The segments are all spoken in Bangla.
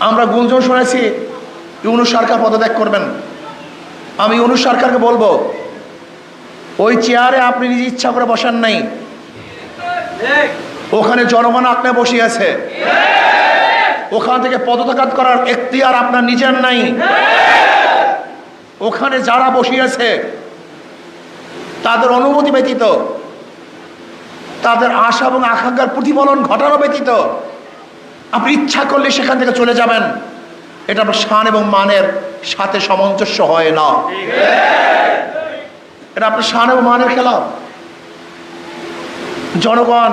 আমরা গুঞ্জন শুনেছি ইউনূস সরকার পদত্যাগ করবেন। আমি ইউনূস সরকারকে বলবো, ওই চেয়ারে আপনি নিজ ইচ্ছা করে বসেন নাই, ওখানে জনগণ আপনার বসিয়েছে। ওখান থেকে পদত্যাগ করার এখতিয়ার আপনার নিজের নাই। ওখানে যারা বসিয়েছে তাদের অনুমতি ব্যতীত, তাদের আশা এবং আকাঙ্ক্ষার প্রতিফলন ঘটানো ব্যতীত আপনি ইচ্ছা করলে সেখান থেকে চলে যাবেন, এটা আপনার শান এবং মানের সাথে সামঞ্জস্য হয় না। এটা আপনার শান এবং মানের খেলাফ। জনগণ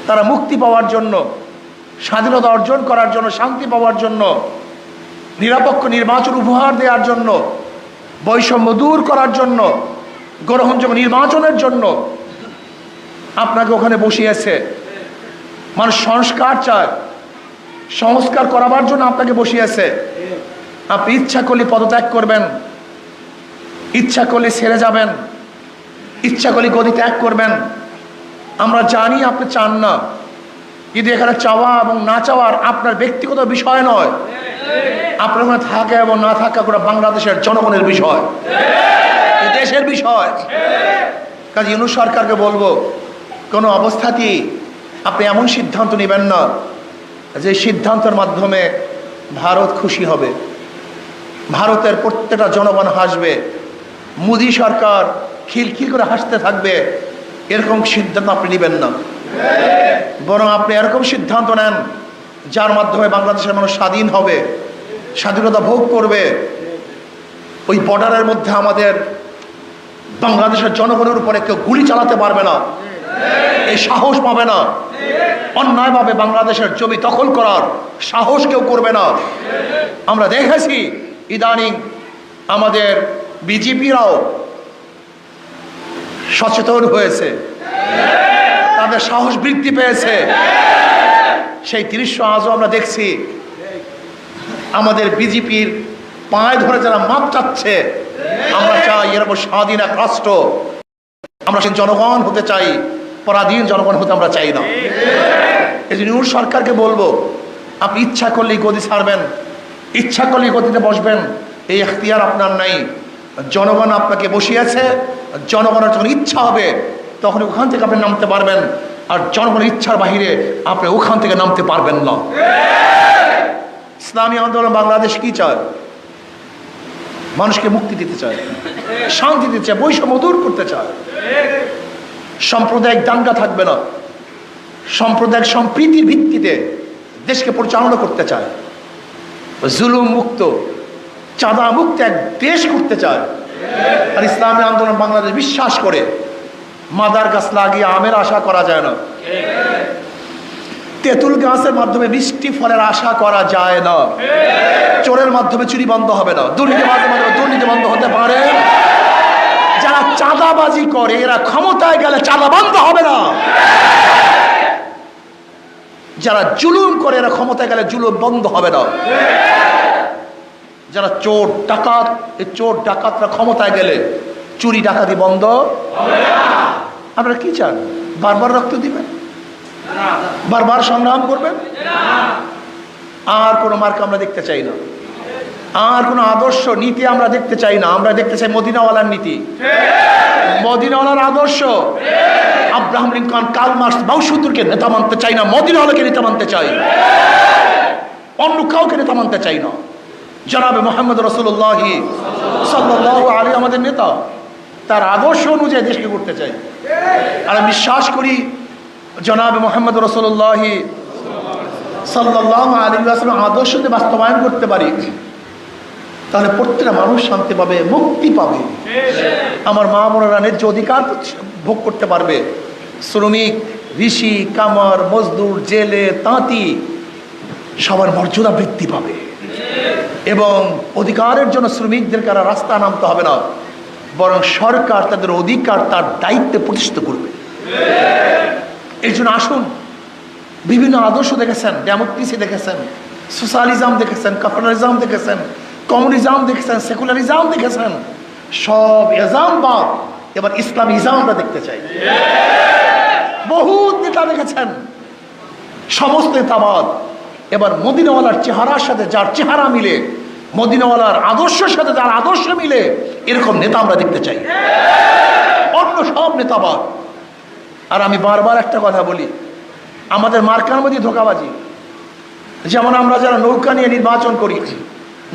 তারা মুক্তি পাওয়ার জন্য, স্বাধীনতা অর্জন করার জন্য, শান্তি পাওয়ার জন্য, নিরপেক্ষ নির্বাচন উপহার দেওয়ার জন্য, বৈষম্য দূর করার জন্য, গ্রহণযোগ্য নির্বাচনের জন্য আপনাকে ওখানে বসিয়েছে। মানুষ সংস্কার চায়, সংস্কার করাবার জন্য আপনাকে বসিয়েছে। আপনি ইচ্ছা করলে পদত্যাগ করবেন, ইচ্ছা করলে ছেড়ে যাবেন, ইচ্ছা করলে গদি ত্যাগ করবেন। আমরা জানি আপনি চান না, কিন্তু এখানে চাওয়া এবং না চাওয়ার আপনার ব্যক্তিগত বিষয় নয়। আপনার ওখানে থাকা এবং না থাকা করে বাংলাদেশের জনগণের বিষয়, দেশের বিষয়। কাজে ইউনূস সরকারকে বলবো, কোনো অবস্থাতেই আপনি এমন সিদ্ধান্ত নেবেন না যে সিদ্ধান্তের মাধ্যমে ভারত খুশি হবে, ভারতের প্রত্যেকটা জনগণ হাসবে, মোদী সরকার খিলখিল করে হাসতে থাকবে। এরকম সিদ্ধান্ত আপনি নেবেন না, বরং আপনি এরকম সিদ্ধান্ত নেন যার মাধ্যমে বাংলাদেশের মানুষ স্বাধীন হবে, স্বাধীনতা ভোগ করবে। ওই বর্ডারের মধ্যে আমাদের বাংলাদেশের জনগণের উপরে কেউ গুলি চালাতে পারবে না, এই সাহস পাবে না। অন্যায়ভাবে বাংলাদেশের জমি দখল করার সাহস কেউ করবে না। আমরা দেখেছি ইদানিং আমাদের বিজেপিরাও সচেতন হয়েছে, তাদের সাহস বৃদ্ধি পেয়েছে। সেই দৃশ্য আজও আমরা দেখছি। আমাদের বিজেপির পায়ে ধরে যারা মাপ চাচ্ছে, আমরা চাই এরকম স্বাধীন এক রাষ্ট্র, আমরা সেই জনগণ হতে চাই, পরাধীন জনগণ হতে আমরা চাই না। এই জন্য ইউনূস সরকারকে বলবো, আপনি ইচ্ছা করলেই গদি ছাড়বেন, ইচ্ছা করলেই গদিতে বসবেন, এই এখতিয়ার আপনার নাই। জনগণ আপনাকে বসিয়েছে, জনগণের যখন ইচ্ছা হবে তখন ওখান থেকে আপনি নামতে পারবেন, আর জনগণের ইচ্ছার বাহিরে আপনি ওখান থেকে নামতে পারবেন না। ইসলামী আন্দোলন বাংলাদেশ কি চায়? মানুষকে মুক্তি দিতে চায়, শান্তি দিতে চায়, বৈষম্য দূর করতে চায়। সাম্প্রদায়িক দাঙ্গা থাকবে না, সাম্প্রদায়িক সম্প্রীতির ভিত্তিতে দেশকে পরিচালনা করতে চায়, জুলুম মুক্ত, চাঁদা মুক্ত এক দেশ করতে চায়। আর ইসলামী আন্দোলন বাংলাদেশ বিশ্বাস করে মাদার গাছ লাগিয়ে আমের আশা করা যায় না, তেঁতুল গাছের মাধ্যমে মিষ্টি ফলের আশা করা যায় না, চোরের মাধ্যমে চুরি বন্ধ হবে না, দুর্নীতিবাজের মাধ্যমে দুর্নীতি বন্ধ হতে পারে। যারা চাঁদাবাজি করে এরা ক্ষমতায় গেলে চাঁদা বন্ধ হবে না, যারা জুলুম করে এরা ক্ষমতায় গেলে জুলুম বন্ধ হবে না। যারা চোর ডাকাত, এই চোর ডাকাতরা ক্ষমতায় গেলে চুরি ডাকাতি বন্ধ হবে না। আপনারা কি চান? বারবার রক্ত দিবেন, বারবার সংগ্রাম করবেন? আর কোনো মার্ক আমরা দেখতে চাই না, আর কোনো আদর্শ নীতি আমরা দেখতে চাই না। আমরা দেখতে চাই মদিনাওয়ালার নীতি, মদিনাওয়ালার আদর্শ। আব্রাহাম লিঙ্কন, কার্ল মার্কস, মাওসুদুরকে নেতা মানতে চাই না, মদিনাওয়ালাকে নেতা মানতে চাই, অন্য কাউকে নেতা মানতে চাই না। জনাবে মুহাম্মদ রাসূলুল্লাহ সাল্লাল্লাহু আলাইহি আমাদের নেতা, তার আদর্শ অনুযায়ী দেশকে করতে চাই। আর আমি বিশ্বাস করি জনাবে মুহাম্মদ রাসূলুল্লাহ সাল্লাল্লাহু আলাইহি ওয়াসাল্লাম আদর্শকে বাস্তবায়ন করতে পারি, তাহলে প্রত্যেকটা মানুষ শান্তি পাবে, মুক্তি পাবে। আমার মা বোনেরা ন্যায্য অধিকার ভোগ করতে পারবে। শ্রমিক, ঋষি, কামার, মজদুর, জেলে, তাঁতি সবার মর্যাদা বৃদ্ধি পাবে। এবং অধিকারের জন্য শ্রমিকদের কারা রাস্তা নামতে হবে না, বরং সরকার তাদের অধিকার তার দায়িত্বে প্রতিষ্ঠিত করবে। এই জন্য আসুন, বিভিন্ন আদর্শ দেখেছেন, ডেমোক্রেসি দেখেছেন, সোশ্যালিজম দেখেছেন, ক্যাপিটালিজম দেখেছেন, কমিউনিজম দেখেছেন, সেকুলারিজম দেখেছেন, সব ইসলাম বাদ, এবার ইসলামী ইসলাম আমরা দেখতে চাই। বহু নেতা দেখেছেন, সমস্ত নেতাবাদ এবার মদিনাওয়ালার চেহারার সাথে যার চেহারা মিলে, মদিনাওয়ালার আদর্শের সাথে যার আদর্শ মিলে, এরকম নেতা আমরা দেখতে চাই। অন্য সব নেতাবাদ। আর আমি বারবার একটা কথা বলি, আমাদের মার্কার মধ্যে ধোঁকাবাজি। যেমন আমরা যারা নৌকা নিয়ে নির্বাচন করি,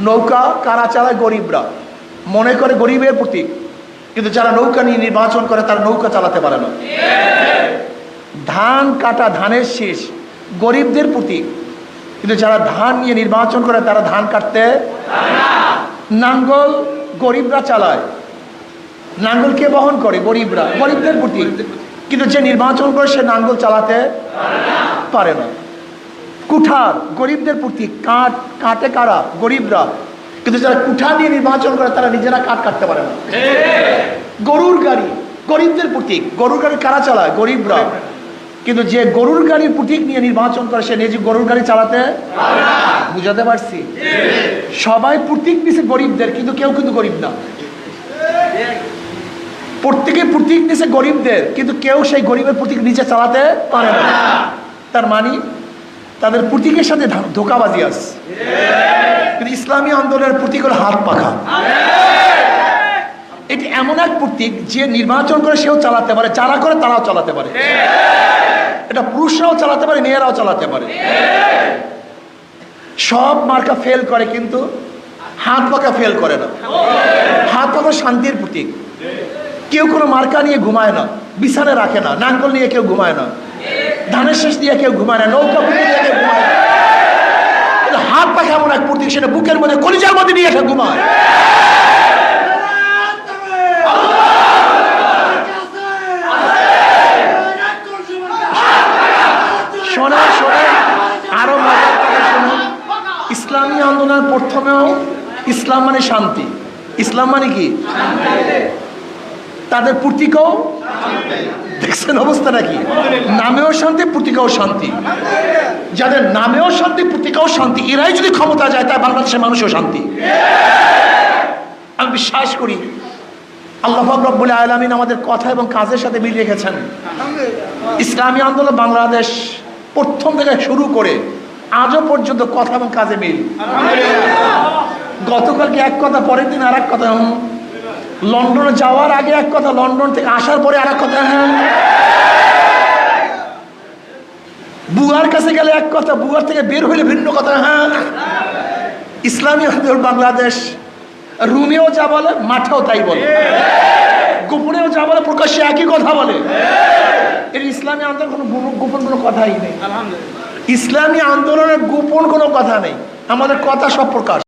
নৌকা কারা চালায়? গরিবরা, মনে করে গরিবের প্রতীক। কিন্তু যারা নৌকা নিয়ে নির্বাচন করে তারা নৌকা চালাতে পারে না। ধান কাটা, ধানের শীষ গরিবদের প্রতীক, কিন্তু যারা ধান নিয়ে নির্বাচন করে তারা ধান কাটতে। নাঙ্গল গরিবরা চালায়, নাঙ্গল কে বহন করে? গরিবরা, গরিবদের প্রতীক। কিন্তু যে নির্বাচন করে সে নাঙ্গল চালাতে পারে না। কুঠার গরিবদের প্রতীক, কাঠ কাটে কারা? গরিবরা। কিন্তু যারা কুঠার নিয়ে নির্বাচন করে তারা নিজেরা কাঠ কাটতে পারে না। গরুর গাড়ি গরিবদের প্রতীক, গরুর গাড়ি কারা চালায়? গরিবরা। কিন্তু যে গরুর গাড়ির প্রতীক নিয়ে নির্বাচন করে সে নিজে গরুর গাড়ি চালাতে। বুঝাতে পারছি? সবাই প্রতীক নিছে গরিবদের, কিন্তু কেউ কিন্তু গরিব না। প্রত্যেকে প্রতীক নিছে গরিবদের, কিন্তু কেউ সেই গরিবের প্রতীক নিচে চালাতে পারে না। তার মানে তাদের প্রতীকের সাথে ধোঁকাবাজি আছে। কিন্তু ইসলামী আন্দোলনের প্রতীক হলো হাত পাখা। এটি এমন এক প্রতীক যে নির্বাচন করে সেও চালাতে পারে, যারা করে তারাও চালাতে পারে। এটা পুরুষরাও চালাতে পারে, মেয়েরাও চালাতে পারে। সব মার্কা ফেল করে, কিন্তু হাত পাখা ফেল করে না। হাত পাখা শান্তির প্রতীক। কেউ কোনো মার্কা নিয়ে ঘুমায় না, বিছানে রাখে না। নাঙ্গল নিয়ে কেউ ঘুমায় না, ধানের শেষ দিয়ে কেউ ঘুমায় না, নৌকা নিয়ে কেউ ঘুমায় না। হাত পাখা এমন এক প্রতীক, সেটা বুকের মধ্যে, কলিজার মধ্যে নিয়ে এসে ঘুমায়। শোনে শোনে আরো মজার কথা শুনুন। ইসলামী আন্দোলন প্রথমেও ইসলাম মানে শান্তি। ইসলাম মানে কি? তাদের প্রতীকও দেখছেন অবস্থাটা কি? নামেও শান্তি, প্রতীকও শান্তি। যাদের নামেও শান্তি, প্রতীকও শান্তি, এরাই যদি ক্ষমতা যায় তাই বাংলাদেশের মানুষও শান্তি। আমি বিশ্বাস করি আল্লাহ পাক রব্বুল আলামিন আমাদের কথা এবং কাজের সাথে মিল রেখেছেন। ইসলামী আন্দোলন বাংলাদেশ প্রথম থেকে শুরু করে আজও পর্যন্ত কথা এবং কাজে মিল। গতকালকে এক কথা, পরের দিন আর এক কথা। লন্ডনে যাওয়ার আগে এক কথা, লন্ডন থেকে আসার পরে আর এক কথা। বুয়ার কাছে গেলে এক কথা, বুয়ার থেকে বের হইলে ভিন্ন কথা। ইসলামী আন্দোলন বাংলাদেশ রুমেও যা বলে, মাঠেও তাই বলে, গোপনেও যা বলে, প্রকাশ্যে একই কথা বলে। এর ইসলামী আন্দোলন কোনো গোপন কোনো কথাই নেই। ইসলামী আন্দোলনের গোপন কোনো কথা নেই। আমাদের কথা সব প্রকাশ।